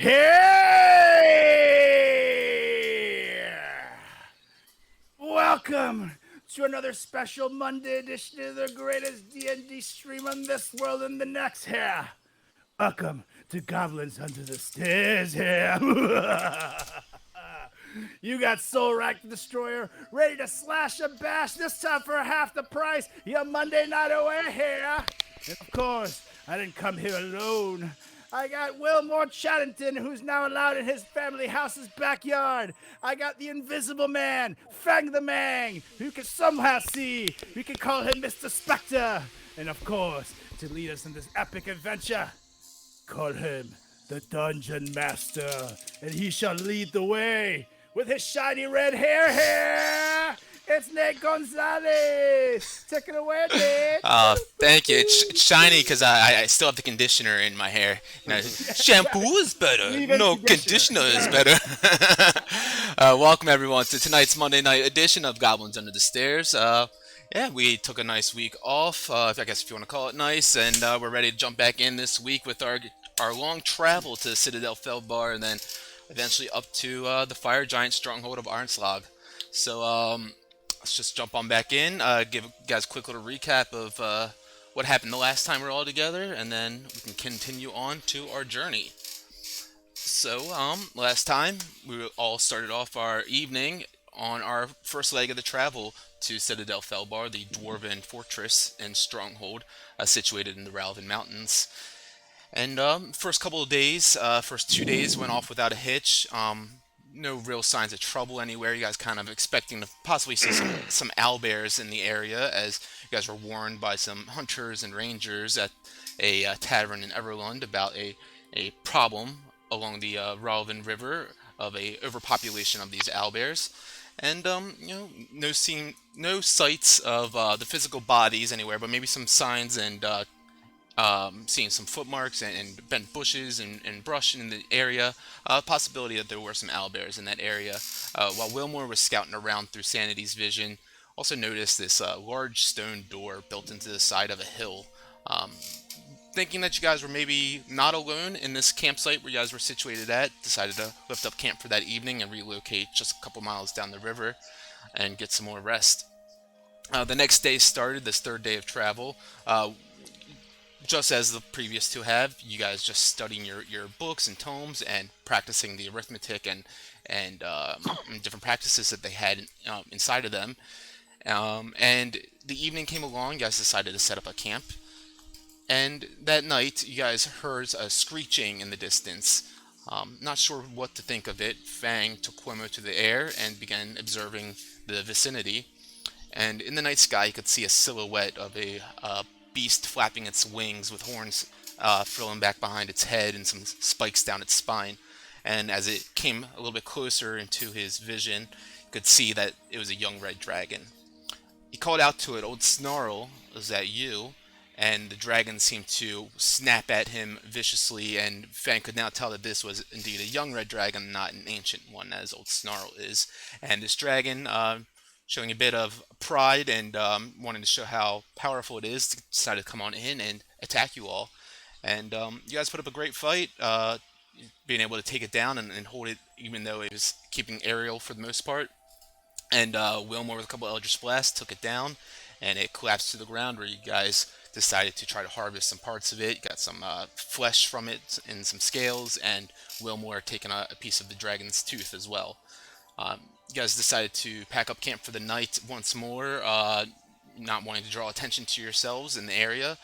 Hey! Welcome to another special Monday edition of the greatest D&D stream on this world and the next here. Welcome to Goblins Under the Stairs here. You got Soul Rack the Destroyer ready to slash and bash, this time for half the price. Your Monday night away here. And of course, I didn't come here alone. I got Wilmore Chaddington, who's now allowed in his family house's backyard. I got the Invisible Man, Fang the Mang, who you can somehow see. We can call him Mr. Spectre. And of course, to lead us in this epic adventure, call him the Dungeon Master, and he shall lead the way with his shiny red hair. It's Nick Gonzalez. Take it away, Nick. Thank you. It's shiny because I still have the conditioner in my hair. You know, shampoo is better. No, conditioner is better. Welcome everyone to tonight's Monday night edition of Goblins Under the Stairs. Yeah, we took a nice week off. I guess if you want to call it nice, and we're ready to jump back in this week with our long travel to Citadel Feldbar, and then eventually up to the Fire Giant stronghold of Arnslag. So let's just jump on back in, give you guys a quick little recap of what happened the last time we were all together, and then we can continue on to our journey. So, last time, we all started off our evening on our first leg of the travel to Citadel Feldbar, the Dwarven fortress and stronghold situated in the Ralvin Mountains. And first couple of days, first 2 days went off without a hitch. No real signs of trouble anywhere. You guys kind of expecting to possibly see some owlbears in the area, as you guys were warned by some hunters and rangers at a tavern in Everlund about a problem along the Ralvin River of a overpopulation of these owlbears. And no sights of the physical bodies anywhere, but maybe some signs and seeing some footmarks and bent bushes and brush in the area. Possibility that there were some owlbears in that area. While Wilmore was scouting around through Sanity's vision, also noticed this large stone door built into the side of a hill. Thinking that you guys were maybe not alone in this campsite where you guys were situated at, decided to lift up camp for that evening and relocate just a couple miles down the river and get some more rest. The next day started, this third day of travel. Just as the previous two have, you guys just studying your books and tomes and practicing the arithmetic and different practices that they had inside of them. And the evening came along, you guys decided to set up a camp. And that night, you guys heard a screeching in the distance. Not sure what to think of it. Fang took Quemo to the air and began observing the vicinity. And in the night sky, you could see a silhouette of a beast flapping its wings with horns flowing back behind its head and some spikes down its spine. And as it came a little bit closer into his vision, you could see that it was a young red dragon. He called out to it, "Old Snarl, is that you?" And the dragon seemed to snap at him viciously, and Fang could now tell that this was indeed a young red dragon, not an ancient one, as Old Snarl is. And this dragon, showing a bit of pride and wanting to show how powerful it is, decided to come on in and attack you all. And you guys put up a great fight, being able to take it down and hold it, even though it was keeping aerial for the most part. And Wilmore, with a couple Eldritch Blasts, took it down, and it collapsed to the ground, where you guys decided to try to harvest some parts of it. You got some flesh from it and some scales, and Wilmore taking a piece of the dragon's tooth as well. You guys decided to pack up camp for the night once more, not wanting to draw attention to yourselves in the area.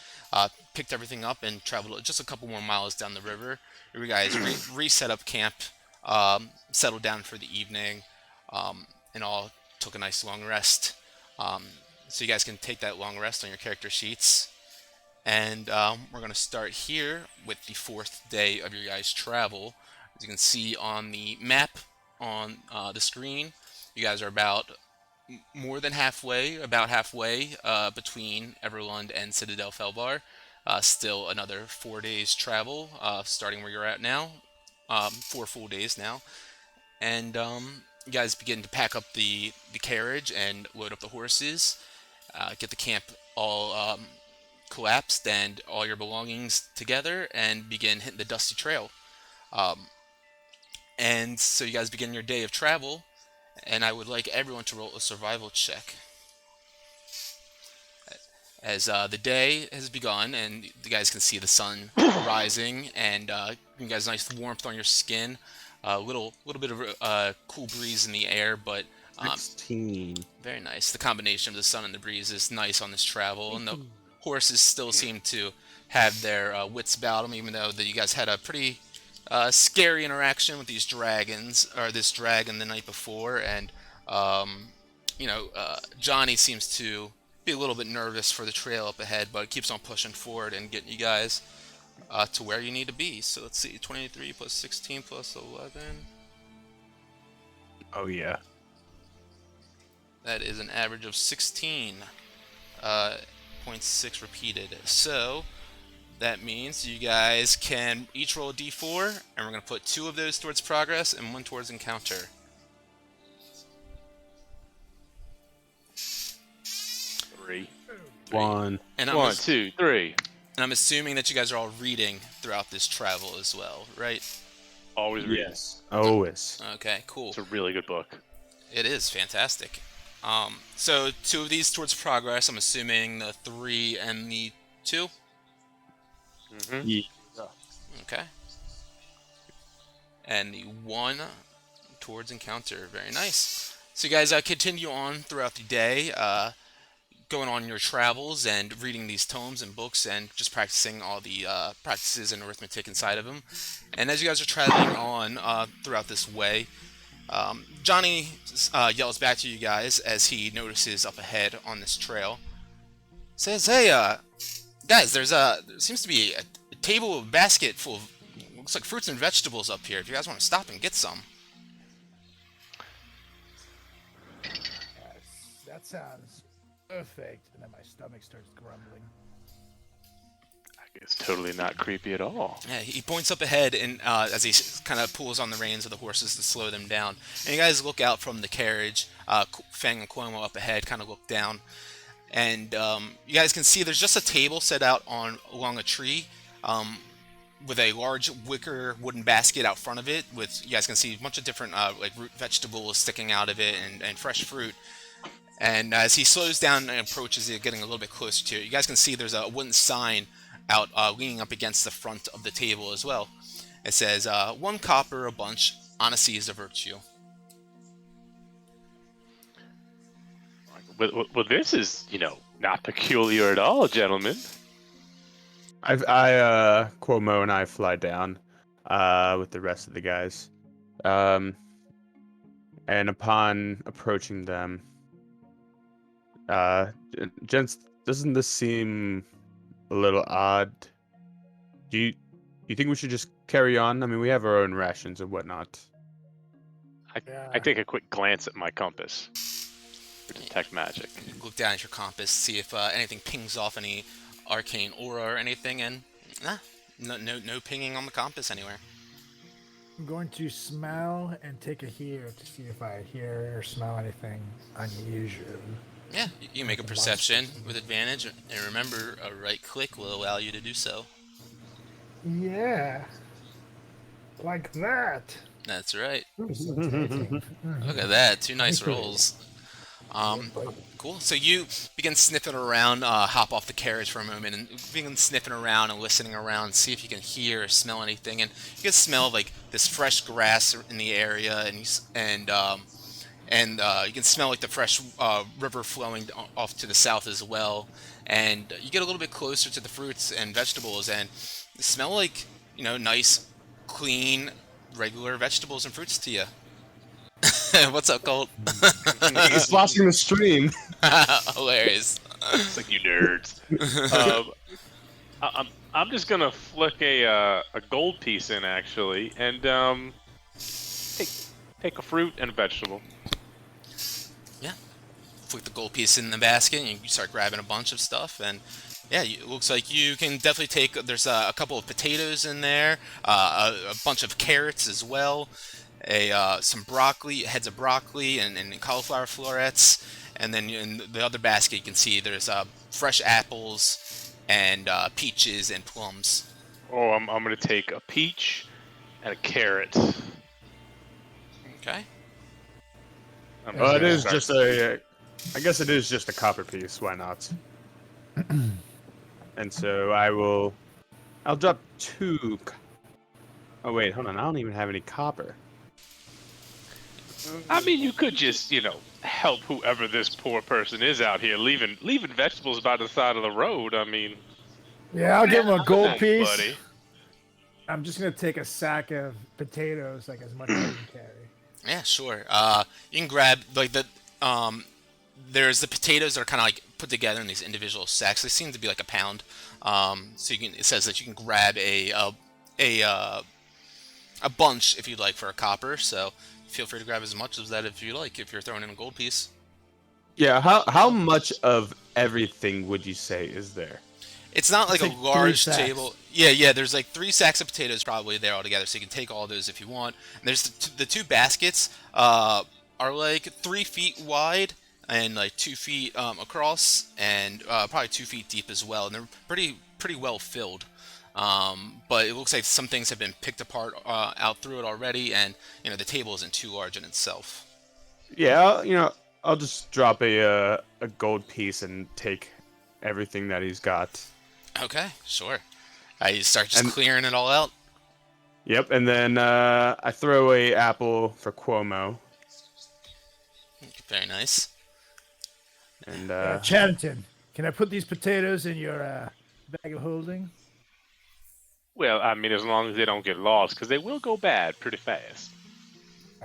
Picked everything up and traveled just a couple more miles down the river. You guys reset up camp, settled down for the evening, and all took a nice long rest. So you guys can take that long rest on your character sheets. And we're going to start here with the fourth day of your guys' travel. As you can see on the map on the screen, you guys are about halfway between Everlund and Citadel Felbar. Still another 4 days travel, starting where you're at now. 4 full days now. And you guys begin to pack up the carriage and load up the horses. Get the camp all collapsed and all your belongings together, and begin hitting the dusty trail. And so you guys begin your day of travel, and I would like everyone to roll a survival check. As the day has begun, and you guys can see the sun rising, and you guys nice warmth on your skin, a little bit of cool breeze in the air, but 16. very nice. The combination of the sun and the breeze is nice on this travel, and the horses still seem to have their wits about them, even though you guys had a pretty scary interaction with these dragons, or this dragon the night before, and Johnny seems to be a little bit nervous for the trail up ahead, but keeps on pushing forward and getting you guys to where you need to be. So let's see, 23 plus 16 plus 11. Oh, yeah. That is an average of 16.6 repeated. So that means you guys can each roll a d4, and we're going to put 2 of those towards progress and 1 towards encounter. 3. 1. And 1, 2, 3. And I'm assuming that you guys are all reading throughout this travel as well, right? Always read. Yes. Always. Okay, cool. It's a really good book. It is fantastic. So 2 of these towards progress. I'm assuming the 3 and the 2. Mm-hmm. Yeah. Okay. And the 1 towards encounter. Very nice. So you guys continue on throughout the day, going on your travels and reading these tomes and books and just practicing all the practices and arithmetic inside of them. And as you guys are traveling on throughout this way, Johnny yells back to you guys as he notices up ahead on this trail. Says, "Hey, guys, there seems to be a table, a basket full of looks like fruits and vegetables up here. If you guys want to stop and get some." That sounds perfect. And then my stomach starts grumbling. It's totally not creepy at all. Yeah, he points up ahead, and as he kind of pulls on the reins of the horses to slow them down. And you guys look out from the carriage. Fang and Cuomo up ahead kind of look down. And you guys can see there's just a table set out along a tree with a large wicker wooden basket out front of it. You guys can see a bunch of different root vegetables sticking out of it and fresh fruit. And as he slows down and approaches it, getting a little bit closer to it, you guys can see there's a wooden sign out leaning up against the front of the table as well. It says, 1 copper a bunch, honesty is a virtue. Well, this is, not peculiar at all, gentlemen. Cuomo and I fly down with the rest of the guys. And upon approaching them, gents, doesn't this seem a little odd? Do you think we should just carry on? I mean, we have our own rations and whatnot. I take a quick glance at my compass for detect magic. You look down at your compass, see if anything pings off any arcane aura or anything, and no pinging on the compass anywhere. I'm going to smell and take a hear to see if I hear or smell anything unusual. Yeah, you can make a perception with advantage, and remember, a right click will allow you to do so. Yeah. Like that. That's right. Look Look at that, 2 nice rolls. Cool. So you begin sniffing around, hop off the carriage for a moment, and begin sniffing around and listening around, see if you can hear or smell anything. And you can smell like this fresh grass in the area, and you can smell like the fresh river flowing off to the south as well. And you get a little bit closer to the fruits and vegetables, and they smell like nice, clean, regular vegetables and fruits to you. What's up, Colt? He's sloshing the stream. Hilarious. It's like, you nerds. I'm just gonna flick a gold piece in actually, and take a fruit and a vegetable. Yeah. Flick the gold piece in the basket, and you start grabbing a bunch of stuff, and yeah, it looks like you can definitely take. There's a couple of potatoes in there, a bunch of carrots as well, some broccoli, heads of broccoli, and cauliflower florets, and then in the other basket you can see there's fresh apples and peaches and plums. Oh, I'm gonna take a peach and a carrot. Okay. Well, it is Sorry. just a. I guess it is just a copper piece. Why not? And so I'll drop 2. Oh wait, hold on. I don't even have any copper. I mean, you could just, help whoever this poor person is out here, leaving vegetables by the side of the road. I mean, Yeah, I'll give him a gold thanks, piece. buddy. I'm just gonna take a sack of potatoes, like as much as I can carry. Yeah, sure. You can grab like there's the potatoes that are kind of like put together in these individual sacks. They seem to be like a pound. So it says that you can grab a bunch if you'd like for a copper. So feel free to grab as much as that if you like. If you're throwing in a gold piece. Yeah. How much of everything would you say is there? It's not like a Take 3 large sacks. table. Yeah. There's like 3 sacks of potatoes probably there altogether, so you can take all those if you want. And there's the 2 baskets are like 3 feet wide and like 2 feet across, and probably 2 feet deep as well. And they're pretty well filled. But it looks like some things have been picked apart out through it already, and the table isn't too large in itself. Yeah. I'll just drop a gold piece and take everything that he's got. Okay, sure. You start just clearing it all out. Yep, and then I throw a apple for Cuomo. Very nice. And Chatterton, can I put these potatoes in your bag of holding? Well, I mean, as long as they don't get lost, because they will go bad pretty fast.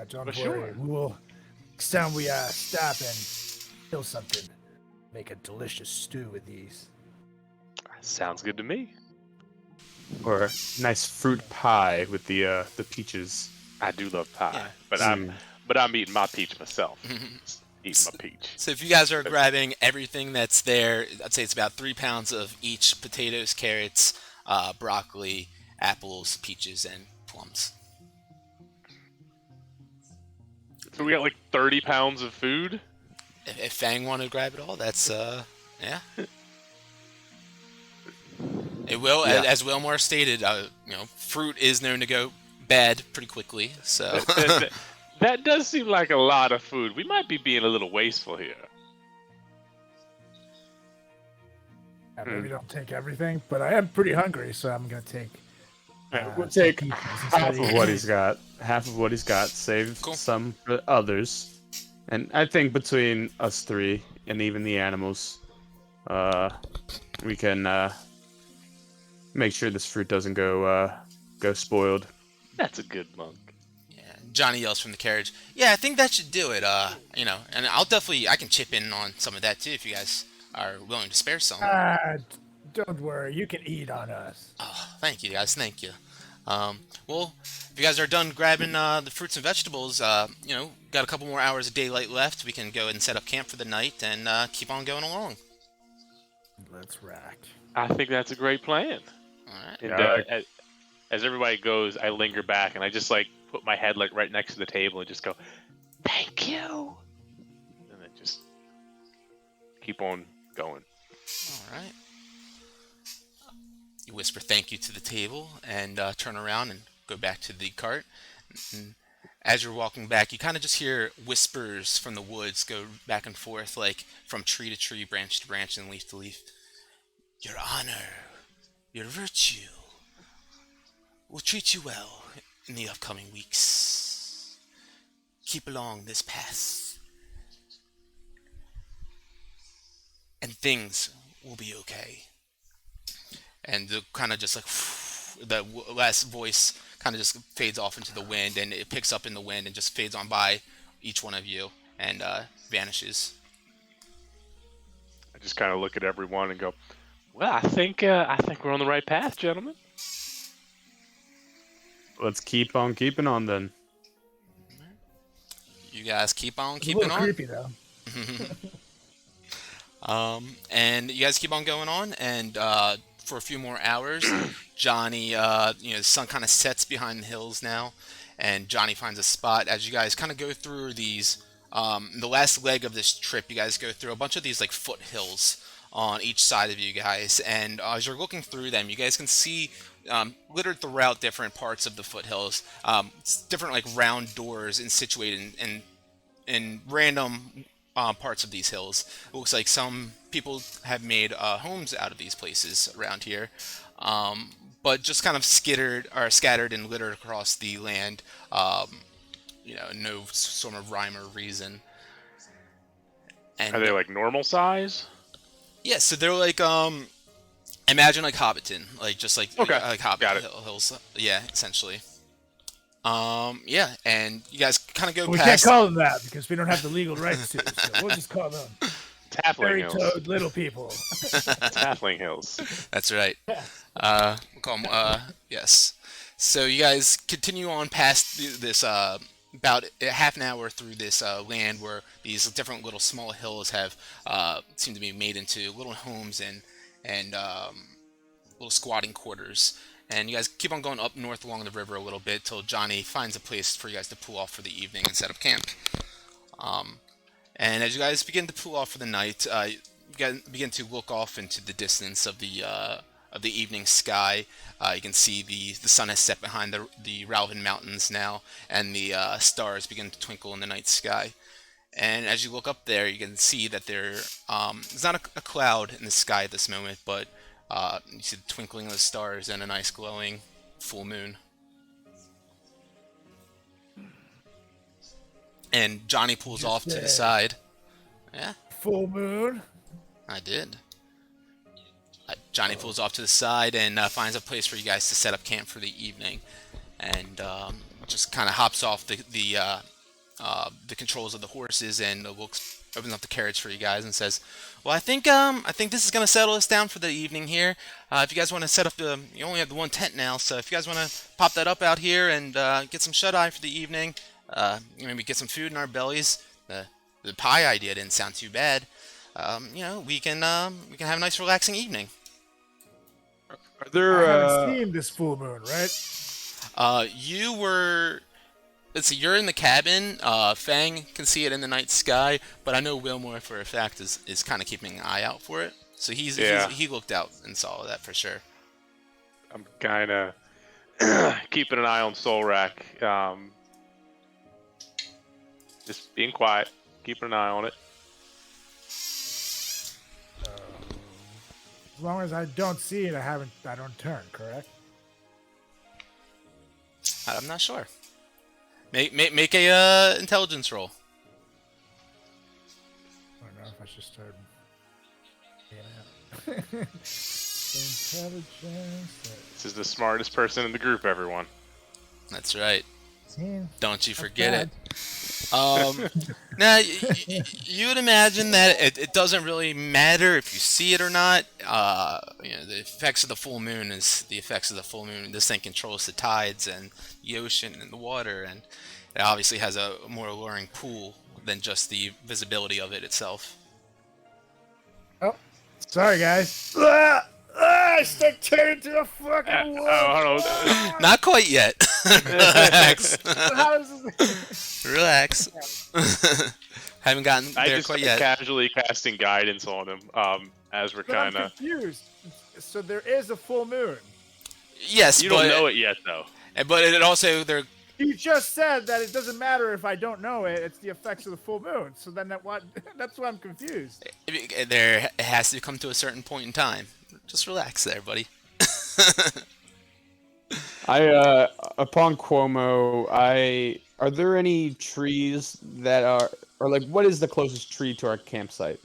Don't For worry. sure. We will. Next time we stop and kill something, make a delicious stew with these. Sounds good to me. or nice fruit pie with the peaches. I do love pie, Yeah. but I'm eating my peach myself. Eating my peach. So if you guys are grabbing everything that's there, I'd say it's about 3 pounds of each: potatoes, carrots, broccoli, apples, peaches, and plums. So we got like 30 pounds of food. If Fang wanted to grab it all, that's yeah. It will, Yeah. as Wilmore stated, fruit is known to go bad pretty quickly. So That does seem like a lot of food. We might be being a little wasteful here. I maybe don't take everything, but I am pretty hungry, so I'm gonna take. We'll take pieces half instead of what he's got. Half of what he's got. Save Cool. some for others. And I think between us three and even the animals, we can make sure this fruit doesn't go spoiled. That's a good monk. yeah, Johnny yells from the carriage. Yeah, I think that should do it. And I can chip in on some of that too if you guys are willing to spare some. Don't worry, you can eat on us. Oh, thank you guys, thank you. Well, if you guys are done grabbing the fruits and vegetables, got a couple more hours of daylight left. We can go ahead and set up camp for the night and keep on going along. Let's rack. I think that's a great plan. All right. And as everybody goes, I linger back and I just put my head right next to the table and just go, "Thank you," and then just keep on going. All right. You whisper thank you to the table and turn around and go back to the cart. And as you're walking back, you kind of just hear whispers from the woods go back and forth, like from tree to tree, branch to branch, and leaf to leaf. Your honor, your virtue will treat you well in the upcoming weeks. Keep along this path, and things will be okay. And the kind of just the last voice kind of just fades off into the wind, and it picks up in the wind and just fades on by each one of you and vanishes. I just kind of look at everyone and go, "Well, I think we're on the right path, gentlemen." Let's keep on keeping on then. You guys keep on It's a keeping little on. creepy though. And you guys keep on going on, and for a few more hours, Johnny, the sun kind of sets behind the hills now, and Johnny finds a spot. As you guys kind of go through these, the last leg of this trip, you guys go through a bunch of these foothills on each side of you guys, and as you're looking through them, you guys can see littered throughout different parts of the foothills. Different like round doors and situated in random parts of these hills. It looks like some people have made homes out of these places around here, but just kind of scattered and littered across the land. No sort of rhyme or reason. And Are they like normal size? yeah, so they're like imagine like Hobbiton, like just like Okay, like Hobbit got it. hills. Yeah, essentially. Yeah, and you guys kind of go We past. can't call them that because we don't have the legal rights to. So we'll just call them Taffling fairy Hills. toad little people. Taffling Hills. That's right. We'll call them, yes. So you guys continue on past this, about half an hour through this land where these different little small hills have seem to be made into little homes and little squatting quarters. And you guys keep on going up north along the river a little bit till Johnny finds a place for you guys to pull off for the evening and set up camp. And as you guys begin to pull off for the night, you guys begin to look off into the distance of the evening sky. You can see the sun has set behind the Ralvin Mountains now, and the stars begin to twinkle in the night sky. And as you look up there, you can see that there's not a cloud in the sky at this moment, but you see the twinkling of the stars and a nice glowing full moon. And Johnny pulls off to the side. Yeah, Full moon. I did. Johnny pulls off to the side and finds a place for you guys to set up camp for the evening, and just kind of hops off the controls of the horses and opens up the carriage for you guys and says, "Well, I think this is gonna settle us down for the evening here. If you guys want to set up you only have the one tent now, so if you guys want to pop that up out here and get some shut eye for the evening, maybe get some food in our bellies. The pie idea didn't sound too bad. We can have a nice relaxing evening." Are there? I haven't seen this full moon, right? You were. Let's see. You're in the cabin. Fang can see it in the night sky, but I know Wilmore for a fact is kind of keeping an eye out for it. So he looked out and saw that for sure. I'm kind of keeping an eye on Solrak. Just being quiet, keeping an eye on it. As long as I don't see it, I don't turn, correct? I'm not sure. Make a intelligence roll. I don't know if I should start. Intelligence. This is the smartest person in the group, everyone. That's right. Yeah, Don't you forget it. Now, you would imagine that it doesn't really matter if you see it or not. The effects of the full moon is the effects of the full moon. This thing controls the tides and the ocean and the water, and it obviously has a more alluring pool than just the visibility of it itself. Oh, sorry, guys. I stick turned into a fucking wolf. Oh, Not quite yet. Relax. How is this? Relax. Haven't gotten I there just quite yet. casually casting guidance on him as we're But I'm kind of. confused. So there is a full moon. Yes, You but don't know it yet, though. but it also there. You just said that it doesn't matter if I don't know it. It's the effects of the full moon. So then that's why I'm confused. There it has to come to a certain point in time. Just relax there, buddy. Upon Cuomo, are there any trees that or like what is the closest tree to our campsite?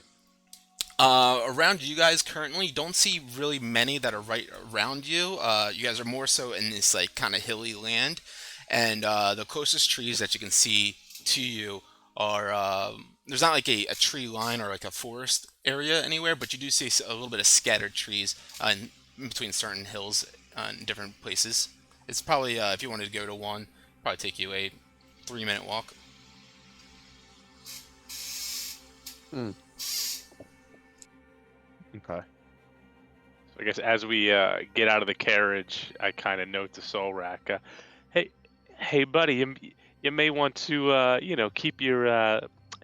Around you guys currently, you don't see really many that are right around you. You guys are more so in this like kind of hilly land, and the closest trees that you can see to you are there's not like a tree line or like a forest area anywhere, but you do see a little bit of scattered trees in between certain hills in different places. It's probably if you wanted to go to one, probably take you a 3-minute walk. Okay. So I guess as we get out of the carriage, I kind of note to Solrak, hey, buddy, you may want to,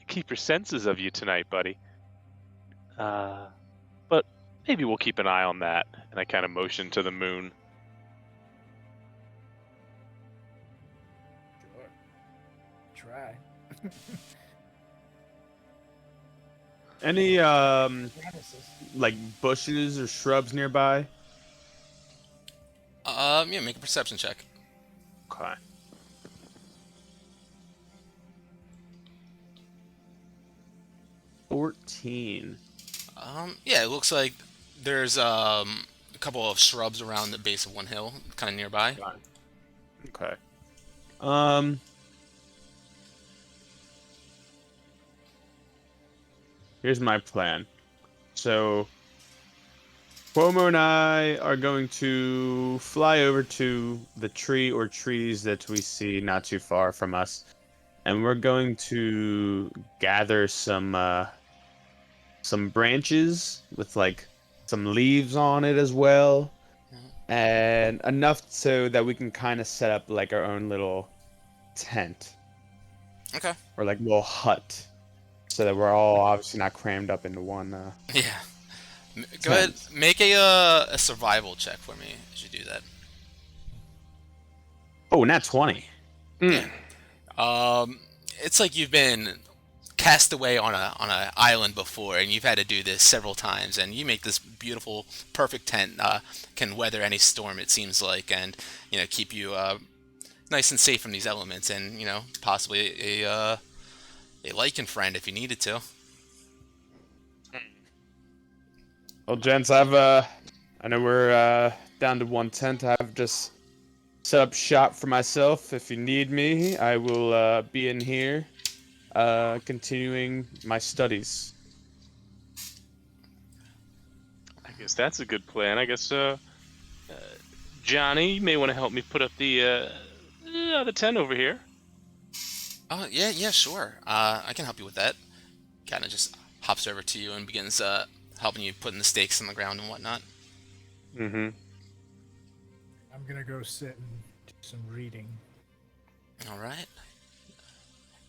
keep your senses of you tonight, buddy. But maybe we'll keep an eye on that. And I kind of motion to the moon. Any Promises. like bushes or shrubs nearby? Yeah, make a perception check. Okay. $14. Yeah, it looks like there's a couple of shrubs around the base of one hill, kind of nearby. Okay. Here's my plan. So, Cuomo and I are going to fly over to the tree or trees that we see not too far from us, and we're going to gather some branches with like some leaves on it as well, and enough so that we can kind of set up like our own little tent Okay. or like little hut, so that we're all obviously not crammed up into one. Yeah. Go ahead, Tent. make a survival check for me as you do that. Oh, nat 20. Yeah. It's like you've been cast away on a island before, and you've had to do this several times, and you make this beautiful, perfect tent. Can weather any storm, it seems like, and keep you nice and safe from these elements, and possibly a lichen friend if you needed to. Well, gents, I know we're down to one tent. I've just set up shop for myself. If you need me, I will be in here, continuing my studies. I guess that's a good plan. I guess, Johnny, you may want to help me put up the tent over here. Oh yeah, sure. I can help you with that. Kind of just hops over to you and begins helping you putting the stakes on the ground and whatnot. Mm-hmm. I'm gonna go sit and do some reading. All right.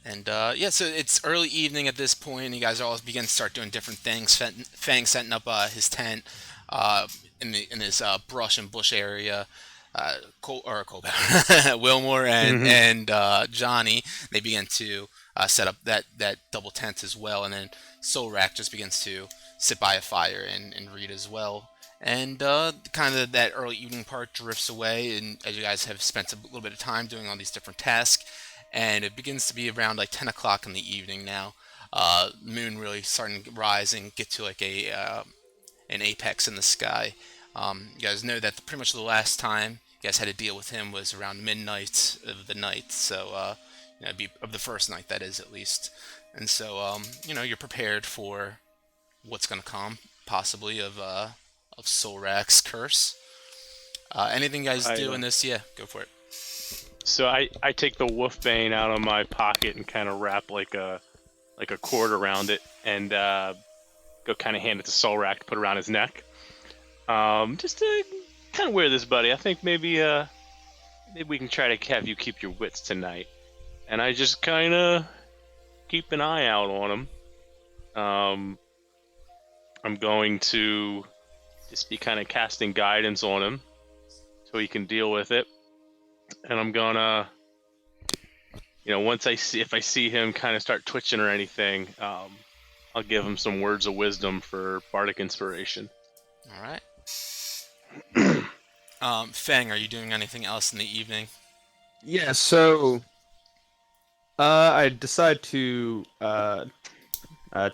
And yeah, so it's early evening at this point. And you guys all begin to start doing different things. Fang setting up his tent in his brush and bush area. Wilmore and Johnny, they begin to set up that double tent as well. And then Solrak just begins to sit by a fire and read as well. And kind of that early evening part drifts away, and as you guys have spent a little bit of time doing all these different tasks, and it begins to be around like 10 o'clock in the evening now. Moon really starting to rise and get to like an apex in the sky. You guys know that pretty much the last time you guys had to deal with him was around midnight of the night, so it'd be of the first night, that is, at least. And so you're prepared for what's going to come, possibly of Solrak's curse. Anything you guys do in this? Yeah, go for it. So I take the wolfbane out of my pocket and kind of wrap like a cord around it, and go kind of hand it to Solrak to put around his neck. Just to kind of wear this, buddy. I think maybe we can try to have you keep your wits tonight. And I just kind of keep an eye out on him. I'm going to just be kind of casting guidance on him so he can deal with it. And I'm gonna, if I see him kind of start twitching or anything, I'll give him some words of wisdom for bardic inspiration. All right. Fang, are you doing anything else in the evening? Yeah, so I decided to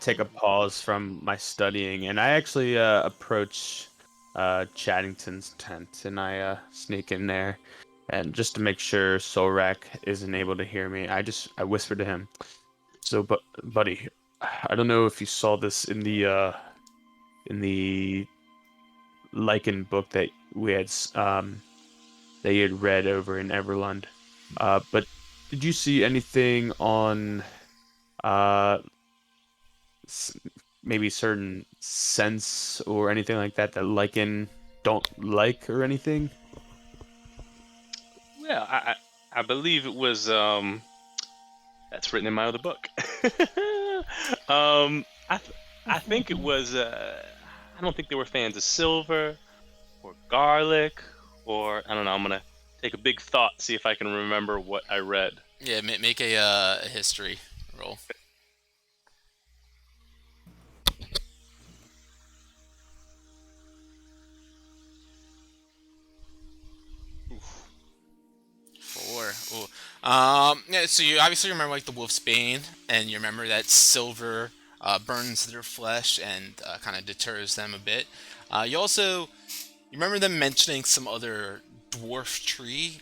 take a pause from my studying, and I actually approach Chaddington's tent, and I sneak in there, and just to make sure Solrak isn't able to hear me, I whisper to him, "So, buddy, I don't know if you saw this in the Lycan book that we had that you had read over in Everlund, but did you see anything on maybe certain scents or anything like that Lycan don't like or anything?" Well, I believe it was that's written in my other book. I think it was I don't think they were fans of silver or garlic, or I don't know. I'm gonna take a big thought, see if I can remember what I read. Yeah, make a history roll. Four. Ooh. Yeah, so you obviously remember like the wolf's bane, and you remember that silver burns their flesh and kind of deters them a bit. You remember them mentioning some other dwarf tree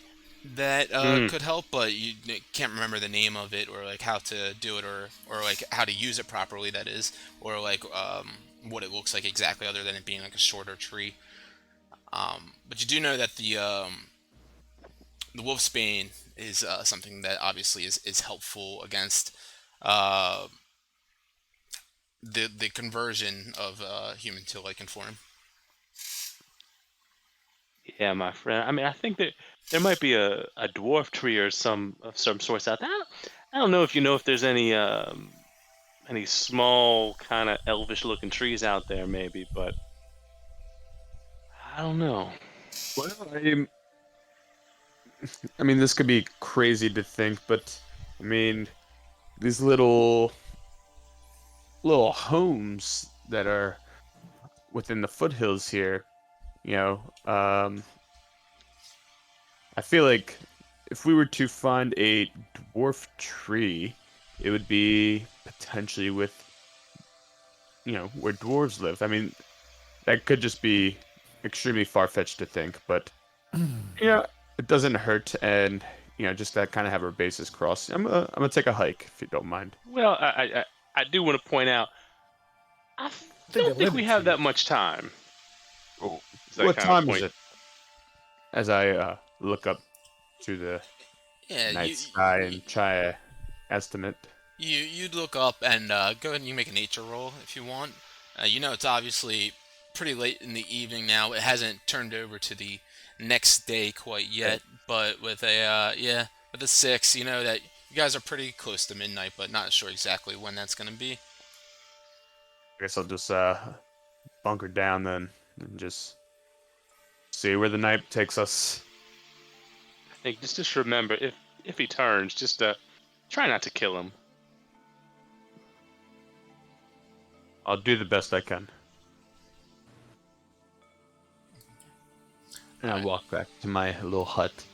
that could help, but you can't remember the name of it or like how to do it or like how to use it properly. That is, or like what it looks like exactly, other than it being like a shorter tree. But you do know that the wolf's bane is something that obviously is helpful against the conversion of human to lichen form. Yeah, my friend. I mean, I think that there might be a dwarf tree or some of some sorts out there. I don't know if you know if there's any small kind of elvish looking trees out there, maybe, but I don't know. Well, I mean, this could be crazy to think, but I mean, these little homes that are within the foothills here, you know, I feel like if we were to find a dwarf tree, it would be potentially with, where dwarves live. I mean, that could just be extremely far-fetched to think, but it doesn't hurt, and just to kind of have our bases crossed. I'm gonna take a hike if you don't mind. Well, I do want to point out I don't think we have that much time. Oh, Is that what kind of time is point? it? As I look up to the Yeah, night sky and try a estimate. you'd look up and go ahead and you make a nature roll if you want. You know it's obviously pretty late in the evening now. It hasn't turned over to the next day quite yet, but with a 6, you know that you guys are pretty close to midnight, but not sure exactly when that's gonna be. I guess I'll just bunker down then and just see where the night takes us. I think just remember if he turns, just try not to kill him. I'll do the best I can. And I Alright. walk back to my little hut.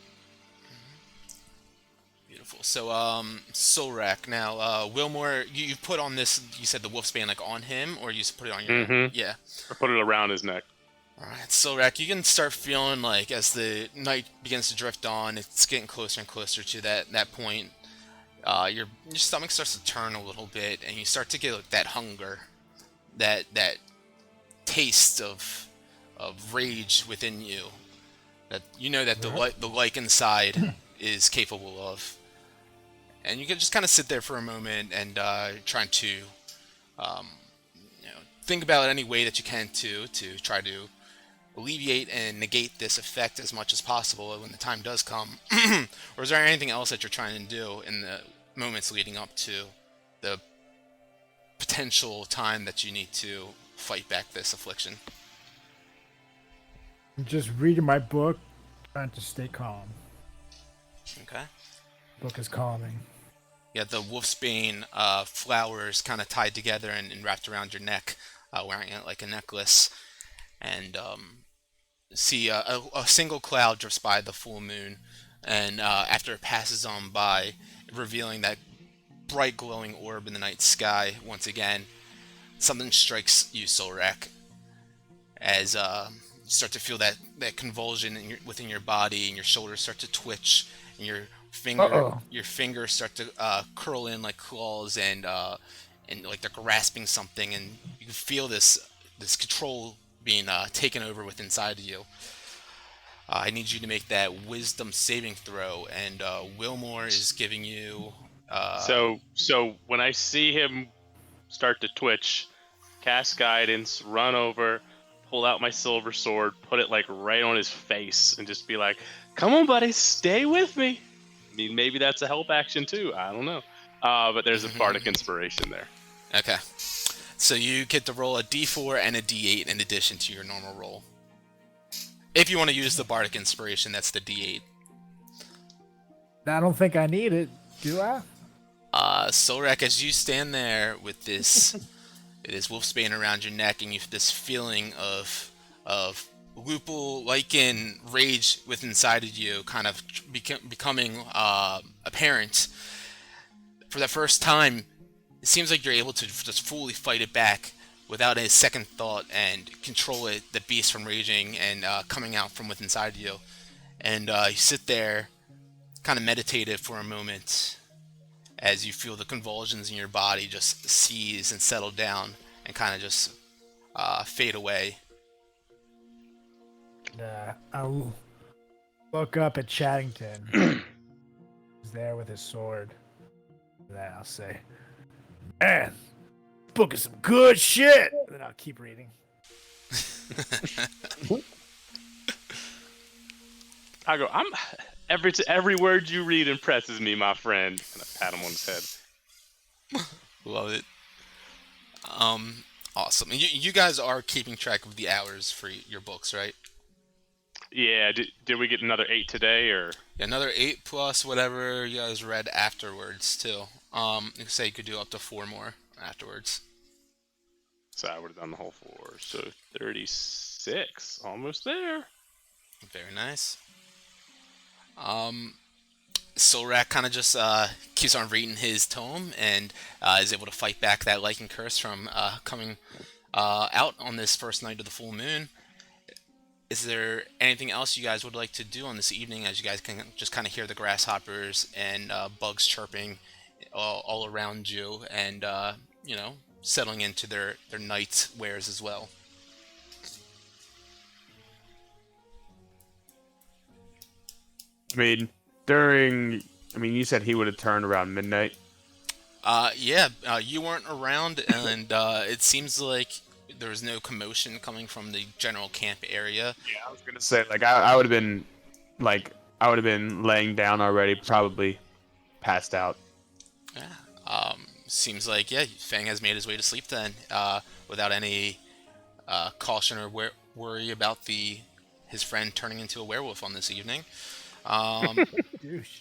Beautiful. So, Solrak. Now, Wilmore, you put on this. You said the wolf's bane like on him, or you just put it on your? Mm-hmm. Yeah. Or put it around his neck. All right, Solrak. You can start feeling like as the night begins to drift on, it's getting closer and closer to that point. Your stomach starts to turn a little bit, and you start to get like that hunger, that taste of rage within you. That you know that the like inside is capable of. And you can just kind of sit there for a moment and trying to, think about any way that you can to try to alleviate and negate this effect as much as possible when the time does come. Or is there anything else that you're trying to do in the moments leading up to the potential time that you need to fight back this affliction? I'm just reading my book, trying to stay calm. Okay. Book is calming. Yeah, the wolfsbane flowers kind of tied together and wrapped around your neck, wearing it like a necklace. And see a single cloud drifts by the full moon, and after it passes on by, revealing that bright glowing orb in the night sky once again, something strikes you, Solrak, as you start to feel that convulsion within your body, and your shoulders start to twitch, and your fingers start to curl in like claws, and like they're grasping something, and you can feel this control being taken over with inside of you. I need you to make that wisdom saving throw, and Wilmore is giving you. So when I see him start to twitch, cast guidance, run over, pull out my silver sword, put it like right on his face, and just be like, "Come on, buddy, stay with me." I mean, maybe that's a help action too. I don't know. But there's a bardic inspiration there. Okay. So you get to roll a d4 and a d8 in addition to your normal roll. If you want to use the bardic inspiration, that's the d8. I don't think I need it, do I? Solrak, as you stand there with this wolfsbane around your neck, and you have this feeling of Lupul-like rage within inside of you, kind of becoming apparent. For the first time, it seems like you're able to just fully fight it back without a second thought and control it, the beast from raging and coming out from within inside of you. And you sit there, kind of meditative for a moment, as you feel the convulsions in your body just seize and settle down and kind of just fade away. I'll look up at Chattington. He's there with his sword. And then I'll say, "Man, book is some good shit." And then I'll keep reading. I go, every word you read impresses me, my friend. And I pat him on his head. Love it. Awesome. And you guys are keeping track of the hours for your books, right? Yeah, did we get another 8 today, or? Yeah, another 8 plus whatever you guys read afterwards, too. You could say you could do up to 4 more afterwards. So I would have done the whole 4, so 36. Almost there. Very nice. Solrak kind of just keeps on reading his tome and is able to fight back that Lycan curse from coming out on this first night of the full moon. Is there anything else you guys would like to do on this evening, as you guys can just kind of hear the grasshoppers and bugs chirping all around you, and settling into their night wares as well? I mean, you said he would have turned around midnight. Yeah, you weren't around, and it seems like there was no commotion coming from the general camp area. Yeah, I was gonna say, like, I would have been, laying down already, probably passed out. Yeah. Seems like, yeah, Fang has made his way to sleep then, without any caution or worry about his friend turning into a werewolf on this evening. Douche.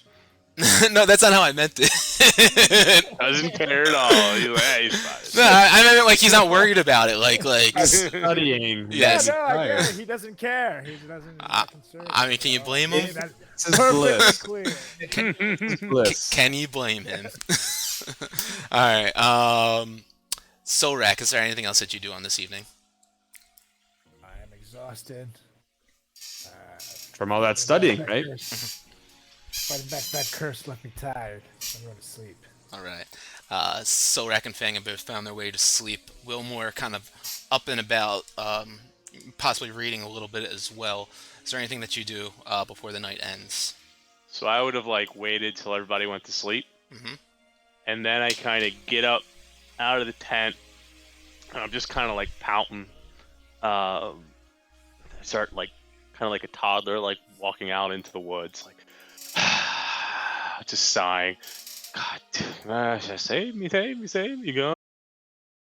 No, that's not how I meant it. Doesn't care at all. He's fine. No, I meant like he's not worried about it. Like Studying. Yes. Yeah, no, I get it. He doesn't care. He doesn't. He's not concerned. I mean, can you blame him? That's This is perfectly bliss. clear. Bliss. Can you blame him? All right. Solrak, is there anything else that you do on this evening? I am exhausted. From all that studying, right? Fighting back that curse left me tired. I'm going to sleep. All right. Solrak and Fang have both found their way to sleep. Wilmore kind of up and about, possibly reading a little bit as well. Is there anything that you do before the night ends? So I would have waited till everybody went to sleep, Mm-hmm. and then I kind of get up out of the tent, and I'm just kind of pouting. I start kind of like a toddler, walking out into the woods, just sighing. God, save me, save me, save me,